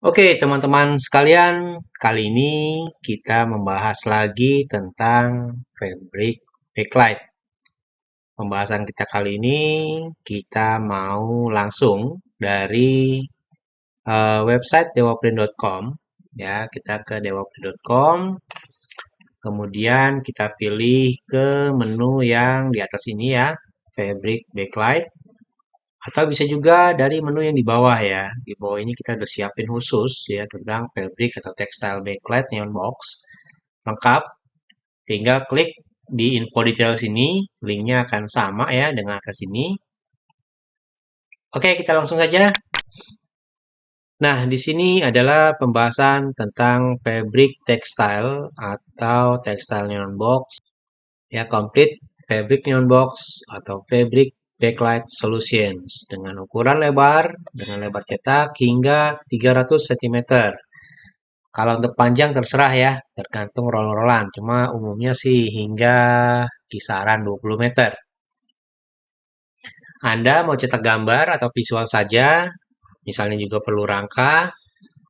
Oke, teman-teman sekalian, kali ini kita membahas lagi tentang fabric backlight. Pembahasan kita kali ini kita mau langsung dari website dewaprint.com ya, kita ke dewaprint.com. Kemudian kita pilih ke menu yang di atas ini ya, fabric backlight. Atau bisa juga dari menu yang di bawah ya. Di bawah ini kita udah siapin khusus ya tentang fabric atau textile backlight neon box. Lengkap. Tinggal klik di info detail sini. Linknya akan sama ya dengan atas ini. Oke, kita langsung saja. Nah, di sini adalah pembahasan tentang fabric textile atau textile neon box. Ya, complete fabric neon box atau fabric backlight solutions dengan ukuran dengan lebar cetak hingga 300 cm. Kalau untuk panjang terserah ya, tergantung roll-rollan. Cuma umumnya sih hingga kisaran 20 meter. Anda mau cetak gambar atau visual saja, misalnya juga perlu rangka,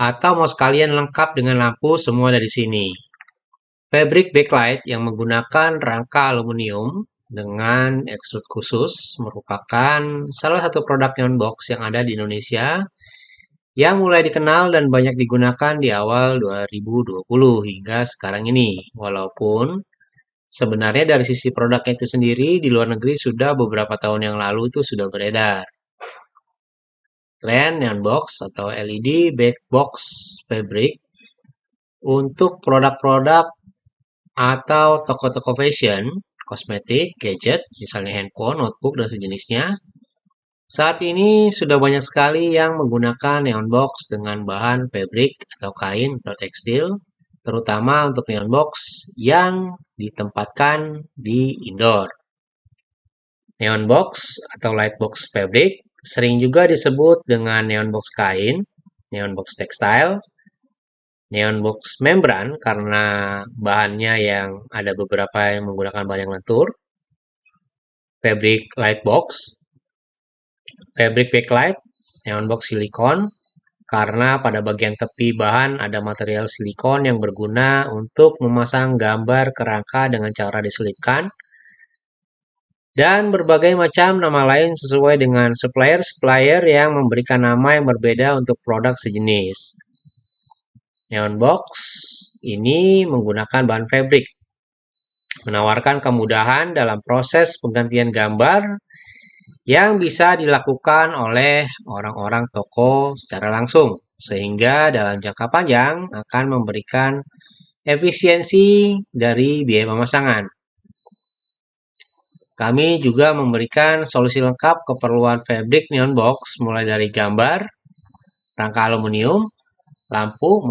atau mau sekalian lengkap dengan lampu, semua ada di sini. Fabric backlight yang menggunakan rangka aluminium dengan extrude khusus merupakan salah satu produk neon box yang ada di Indonesia yang mulai dikenal dan banyak digunakan di awal 2020 hingga sekarang ini. Walaupun sebenarnya dari sisi produknya itu sendiri di luar negeri sudah beberapa tahun yang lalu itu sudah beredar. Tren neon box atau LED back box fabric untuk produk-produk atau toko-toko fashion, kosmetik, gadget, misalnya handphone, notebook, dan sejenisnya. Saat ini sudah banyak sekali yang menggunakan neon box dengan bahan fabric atau kain atau tekstil, terutama untuk neon box yang ditempatkan di indoor. Neon box atau light box fabric sering juga disebut dengan neon box kain, neon box tekstil, neon box membran karena bahannya yang ada beberapa yang menggunakan bahan yang lentur, fabric light box, fabric backlight, neon box silikon karena pada bagian tepi bahan ada material silikon yang berguna untuk memasang gambar kerangka dengan cara diselipkan, dan berbagai macam nama lain sesuai dengan supplier-supplier yang memberikan nama yang berbeda untuk produk sejenis. Neon box ini menggunakan bahan fabric, menawarkan kemudahan dalam proses penggantian gambar yang bisa dilakukan oleh orang-orang toko secara langsung, sehingga dalam jangka panjang akan memberikan efisiensi dari biaya pemasangan. Kami juga memberikan solusi lengkap keperluan fabric neon box mulai dari gambar, rangka aluminium, lampu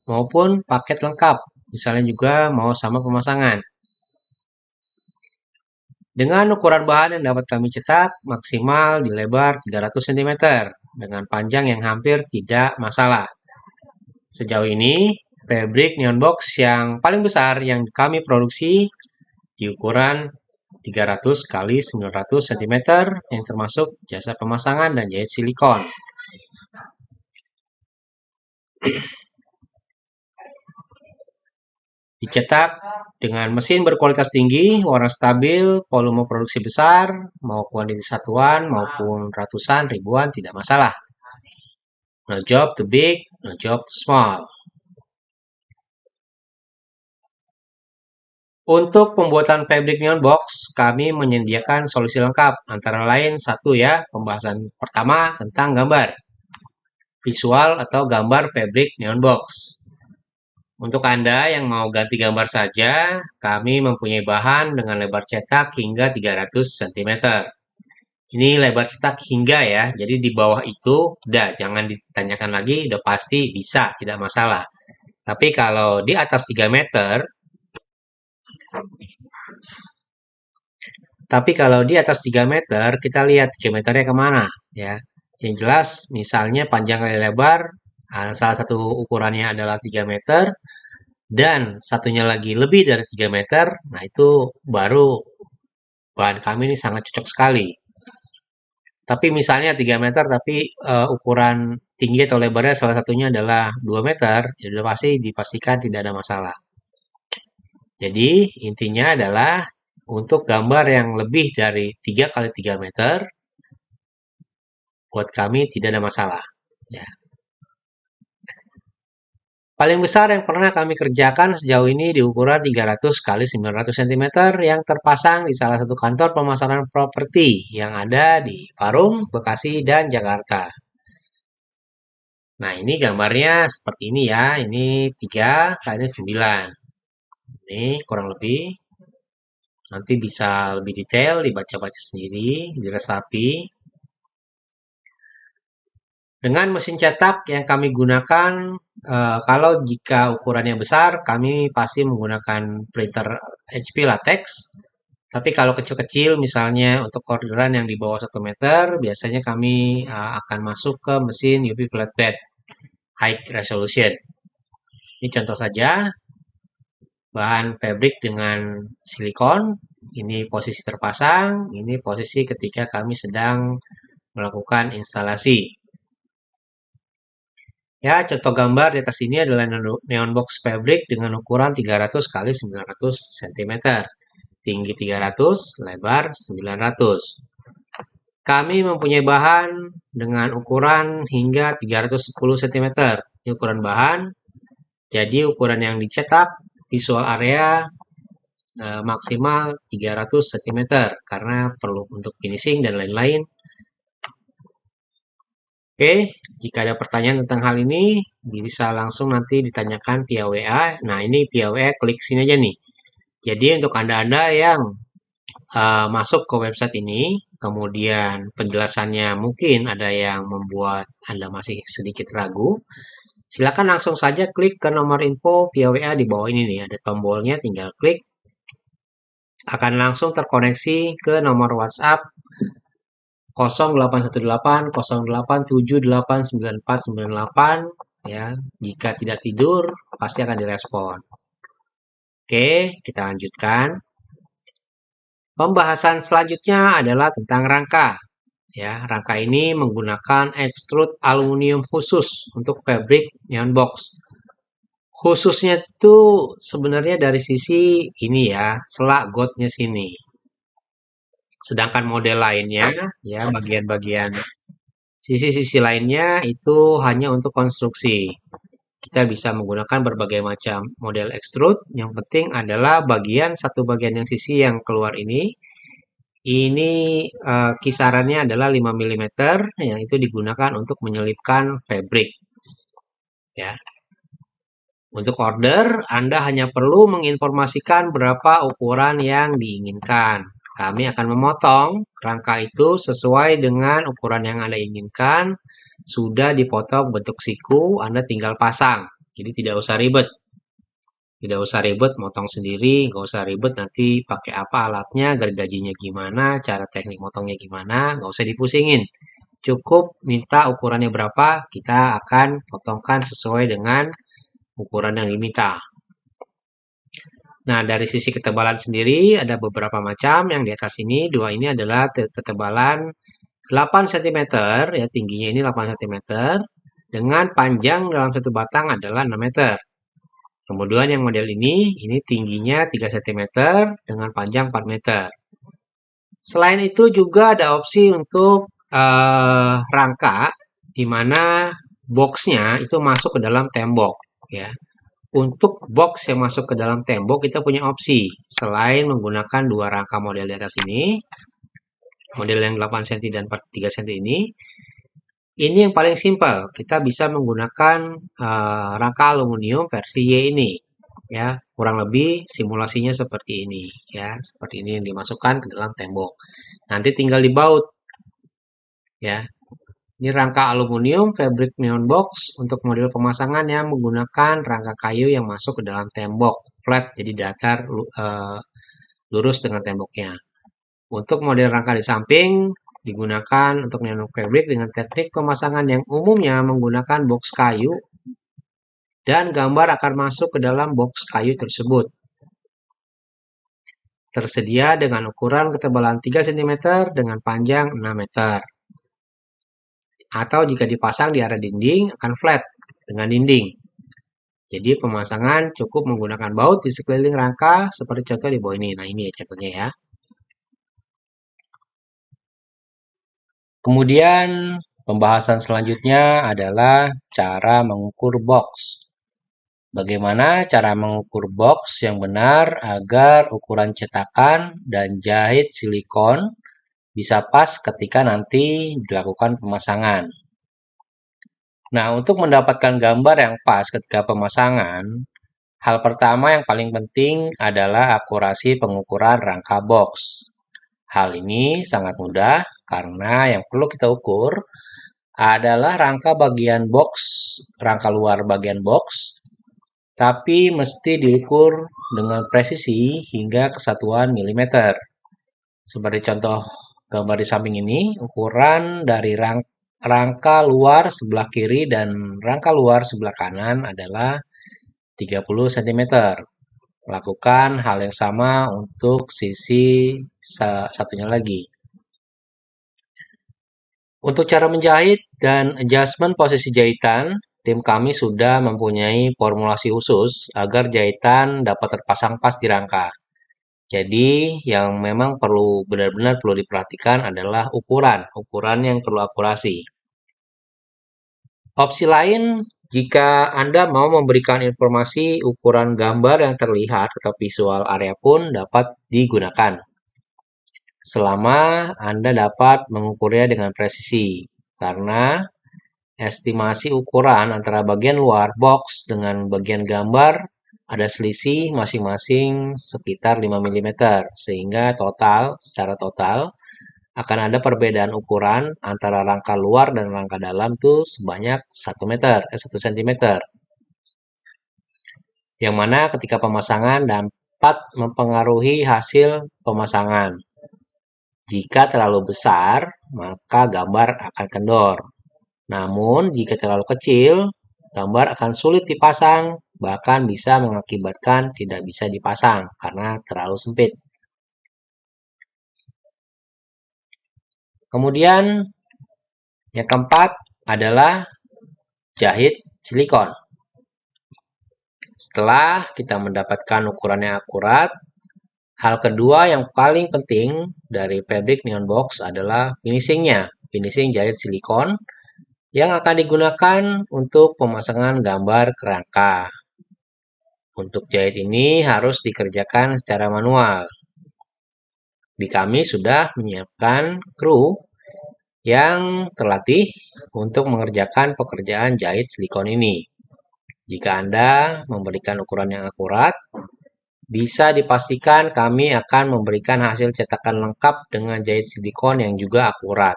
maupun paket lengkap. Misalnya juga mau sama pemasangan. Dengan ukuran bahan yang dapat kami cetak maksimal di lebar 300 cm dengan panjang yang hampir tidak masalah. Sejauh ini, fabric neon box yang paling besar yang kami produksi di ukuran 300 x 900 cm yang termasuk jasa pemasangan dan jahit silikon. Dicetak dengan mesin berkualitas tinggi, warna stabil, volume produksi besar, mau kuantiti satuan maupun ratusan, ribuan, tidak masalah. No job too big, no job too small. Untuk pembuatan fabric neon box, kami menyediakan solusi lengkap, antara lain satu ya, pembahasan pertama tentang gambar, visual atau gambar fabric neon box. Untuk Anda yang mau ganti gambar saja, kami mempunyai bahan dengan lebar cetak hingga 300 cm. Ini lebar cetak hingga ya, jadi di bawah itu udah jangan ditanyakan lagi, udah pasti bisa, tidak masalah. Tapi kalau di atas 3 meter, kita lihat 3 meternya kemana ya. Yang jelas, misalnya panjang kali lebar, salah satu ukurannya adalah 3 meter, dan satunya lagi lebih dari 3 meter, nah itu baru bahan kami ini sangat cocok sekali. Tapi misalnya 3 meter tapi ukuran tinggi atau lebarnya salah satunya adalah 2 meter, ya sudah pasti dipastikan tidak ada masalah. Jadi intinya adalah untuk gambar yang lebih dari 3 kali 3 meter, buat kami tidak ada masalah. Ya. Paling besar yang pernah kami kerjakan sejauh ini di ukuran 300 kali 900 cm yang terpasang di salah satu kantor pemasaran properti yang ada di Parung, Bekasi, dan Jakarta. Nah, ini gambarnya seperti ini ya. Ini 3 kali 9. Ini kurang lebih. Nanti bisa lebih detail, dibaca-baca sendiri, diresapi. Dengan mesin cetak yang kami gunakan, kalau jika ukurannya besar, kami pasti menggunakan printer HP latex. Tapi kalau kecil-kecil, misalnya untuk orderan yang di bawah 1 meter, biasanya kami akan masuk ke mesin UV flatbed high resolution. Ini contoh saja, bahan fabric dengan silikon. Ini posisi terpasang, ini posisi ketika kami sedang melakukan instalasi. Ya, contoh gambar di atas ini adalah neon box fabric dengan ukuran 300 kali 900 cm. Tinggi 300, lebar 900. Kami mempunyai bahan dengan ukuran hingga 310 cm. Ini ukuran bahan. Jadi ukuran yang dicetak visual area maksimal 300 cm karena perlu untuk finishing dan lain-lain. Oke, jika ada pertanyaan tentang hal ini, bisa langsung nanti ditanyakan via WA. Nah, ini via WA, klik sini aja nih. Jadi untuk Anda-Anda yang masuk ke website ini, kemudian penjelasannya mungkin ada yang membuat Anda masih sedikit ragu, silakan langsung saja klik ke nomor info via WA di bawah ini nih. Ada tombolnya, tinggal klik. Akan langsung terkoneksi ke nomor WhatsApp 0818-08789498 ya. Jika tidak tidur, pasti akan direspon. Oke, kita lanjutkan. Pembahasan selanjutnya adalah tentang rangka. Ya, rangka ini menggunakan extrude aluminium khusus untuk fabric neon box. Khususnya itu sebenarnya dari sisi ini ya, selak godnya sini. Sedangkan model lainnya, ya bagian-bagian sisi-sisi lainnya itu hanya untuk konstruksi. Kita bisa menggunakan berbagai macam model extrude. Yang penting adalah satu bagian yang sisi yang keluar ini. Ini kisarannya adalah 5 mm yang itu digunakan untuk menyelipkan fabric. Ya. Untuk order, Anda hanya perlu menginformasikan berapa ukuran yang diinginkan. Kami akan memotong rangka itu sesuai dengan ukuran yang Anda inginkan. Sudah dipotong bentuk siku, Anda tinggal pasang. Jadi tidak usah ribet. Tidak usah ribet, motong sendiri. Nggak usah ribet nanti pakai apa alatnya, gergajinya gimana, cara teknik motongnya gimana. Nggak usah dipusingin. Cukup minta ukurannya berapa, kita akan potongkan sesuai dengan ukuran yang diminta. Nah, dari sisi ketebalan sendiri ada beberapa macam. Yang di atas ini, dua ini adalah ketebalan 8 cm, ya tingginya ini 8 cm, dengan panjang dalam satu batang adalah 6 meter. Kemudian yang model ini tingginya 3 cm dengan panjang 4 meter. Selain itu juga ada opsi untuk rangka di mana boxnya itu masuk ke dalam tembok, ya. Untuk box yang masuk ke dalam tembok kita punya opsi. Selain menggunakan dua rangka model di atas ini, model yang 8 cm dan 3 cm ini yang paling simpel. Kita bisa menggunakan rangka aluminium versi Y ini. Ya, kurang lebih simulasinya seperti ini. Ya, seperti ini yang dimasukkan ke dalam tembok. Nanti tinggal dibaut. Ya, ini rangka aluminium fabric neon box untuk model pemasangan yang menggunakan rangka kayu yang masuk ke dalam tembok flat, jadi datar lurus dengan temboknya. Untuk model rangka di samping digunakan untuk neon fabric dengan teknik pemasangan yang umumnya menggunakan box kayu dan gambar akan masuk ke dalam box kayu tersebut. Tersedia dengan ukuran ketebalan 3 cm dengan panjang 6 meter. atau jika dipasang di area dinding akan flat dengan dinding. Jadi pemasangan cukup menggunakan baut di sekeliling rangka seperti contoh di bawah ini. Nah ini ya contohnya ya. Kemudian pembahasan selanjutnya adalah cara mengukur box. Bagaimana cara mengukur box yang benar agar ukuran cetakan dan jahit silikon bisa pas ketika nanti dilakukan pemasangan. Nah, untuk mendapatkan gambar yang pas ketika pemasangan, hal pertama yang paling penting adalah akurasi pengukuran rangka box. Hal ini sangat mudah karena yang perlu kita ukur adalah rangka luar bagian box, tapi mesti diukur dengan presisi hingga kesatuan milimeter. Seperti contoh gambar di samping ini, ukuran dari rangka luar sebelah kiri dan rangka luar sebelah kanan adalah 30 cm. Lakukan hal yang sama untuk sisi satunya lagi. Untuk cara menjahit dan adjustment posisi jahitan, tim kami sudah mempunyai formulasi khusus agar jahitan dapat terpasang pas di rangka. Jadi yang memang benar-benar perlu diperhatikan adalah ukuran yang perlu akurasi. Opsi lain, jika Anda mau memberikan informasi ukuran gambar yang terlihat atau visual area pun dapat digunakan. Selama Anda dapat mengukurnya dengan presisi, karena estimasi ukuran antara bagian luar box dengan bagian gambar ada selisih masing-masing sekitar 5 mm, sehingga secara total akan ada perbedaan ukuran antara rangka luar dan rangka dalam tuh sebanyak 1 cm. Yang mana ketika pemasangan dapat mempengaruhi hasil pemasangan. Jika terlalu besar, maka gambar akan kendor. Namun, jika terlalu kecil, gambar akan sulit dipasang, bahkan bisa mengakibatkan tidak bisa dipasang karena terlalu sempit. Kemudian, yang keempat adalah jahit silikon. Setelah kita mendapatkan ukuran yang akurat, hal kedua yang paling penting dari fabric neon box adalah finishingnya. Finishing jahit silikon yang akan digunakan untuk pemasangan gambar ke rangka. Untuk jahit ini harus dikerjakan secara manual. Di kami sudah menyiapkan kru yang terlatih untuk mengerjakan pekerjaan jahit silikon ini. Jika Anda memberikan ukuran yang akurat, bisa dipastikan kami akan memberikan hasil cetakan lengkap dengan jahit silikon yang juga akurat.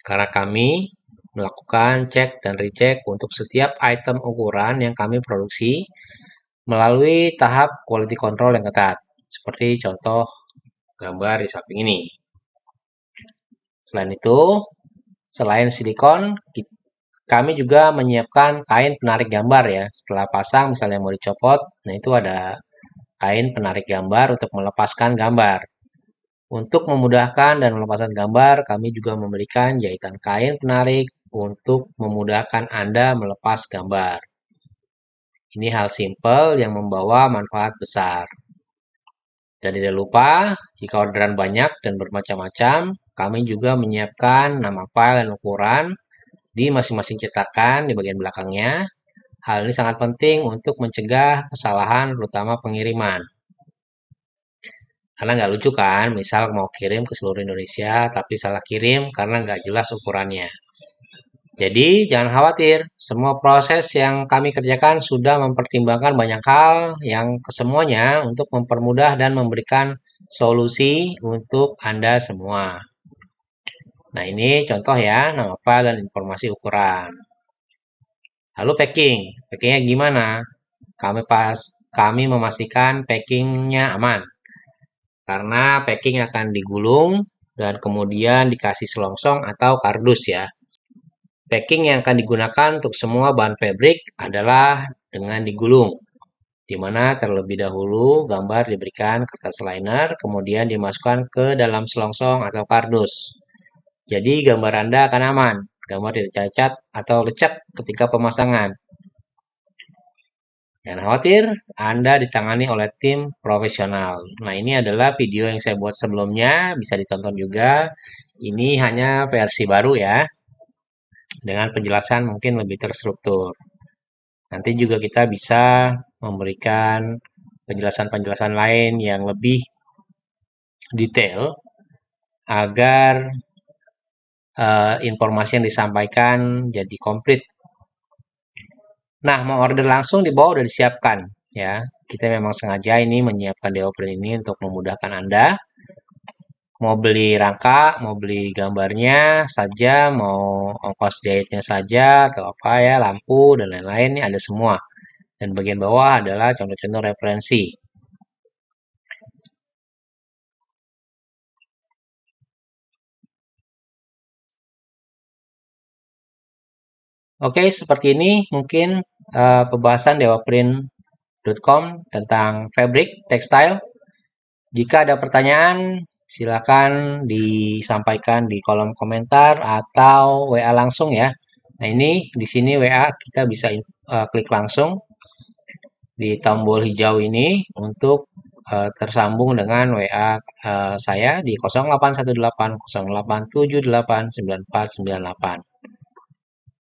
Karena kami melakukan cek dan recheck untuk setiap item ukuran yang kami produksi melalui tahap quality control yang ketat, seperti contoh gambar di samping ini. Selain itu, selain silikon, kami juga menyiapkan kain penarik gambar ya. Setelah pasang misalnya mau dicopot, nah itu ada kain penarik gambar untuk melepaskan gambar. Untuk memudahkan dan melepaskan gambar, kami juga memberikan jahitan kain penarik untuk memudahkan Anda melepas gambar. Ini hal simpel yang membawa manfaat besar. Dan tidak lupa, jika orderan banyak dan bermacam-macam, kami juga menyiapkan nama file dan ukuran di masing-masing cetakan di bagian belakangnya. Hal ini sangat penting untuk mencegah kesalahan terutama pengiriman. Karena nggak lucu kan, misal mau kirim ke seluruh Indonesia, tapi salah kirim karena nggak jelas ukurannya. Jadi, jangan khawatir, semua proses yang kami kerjakan sudah mempertimbangkan banyak hal yang kesemuanya untuk mempermudah dan memberikan solusi untuk Anda semua. Nah, ini contoh ya, nama file dan informasi ukuran. Lalu packingnya gimana? Kami memastikan packingnya aman. Karena packing akan digulung dan kemudian dikasih selongsong atau kardus ya. Packing yang akan digunakan untuk semua bahan fabric adalah dengan digulung, di mana terlebih dahulu gambar diberikan kertas liner, kemudian dimasukkan ke dalam selongsong atau kardus. Jadi gambar Anda akan aman. Gambar tidak cacat atau lecek ketika pemasangan. Jangan khawatir, Anda ditangani oleh tim profesional. Nah, ini adalah video yang saya buat sebelumnya, bisa ditonton juga. Ini hanya versi baru ya, dengan penjelasan mungkin lebih terstruktur. Nanti juga kita bisa memberikan penjelasan-penjelasan lain yang lebih detail agar informasi yang disampaikan jadi komplit. Nah, mau order langsung di bawah udah disiapkan ya. Kita memang sengaja ini menyiapkan DO Print ini untuk memudahkan Anda. Mau beli rangka, mau beli gambarnya saja, mau ongkos jahitnya saja atau apa ya, lampu dan lain-lain ini ada semua. Dan bagian bawah adalah contoh-contoh referensi. Oke, seperti ini mungkin pembahasan dewaprint.com tentang fabric textile. Jika ada pertanyaan, silakan disampaikan di kolom komentar atau WA langsung ya. Nah, ini di sini WA kita bisa klik langsung di tombol hijau ini untuk tersambung dengan WA saya di 0818 0878 98 9498.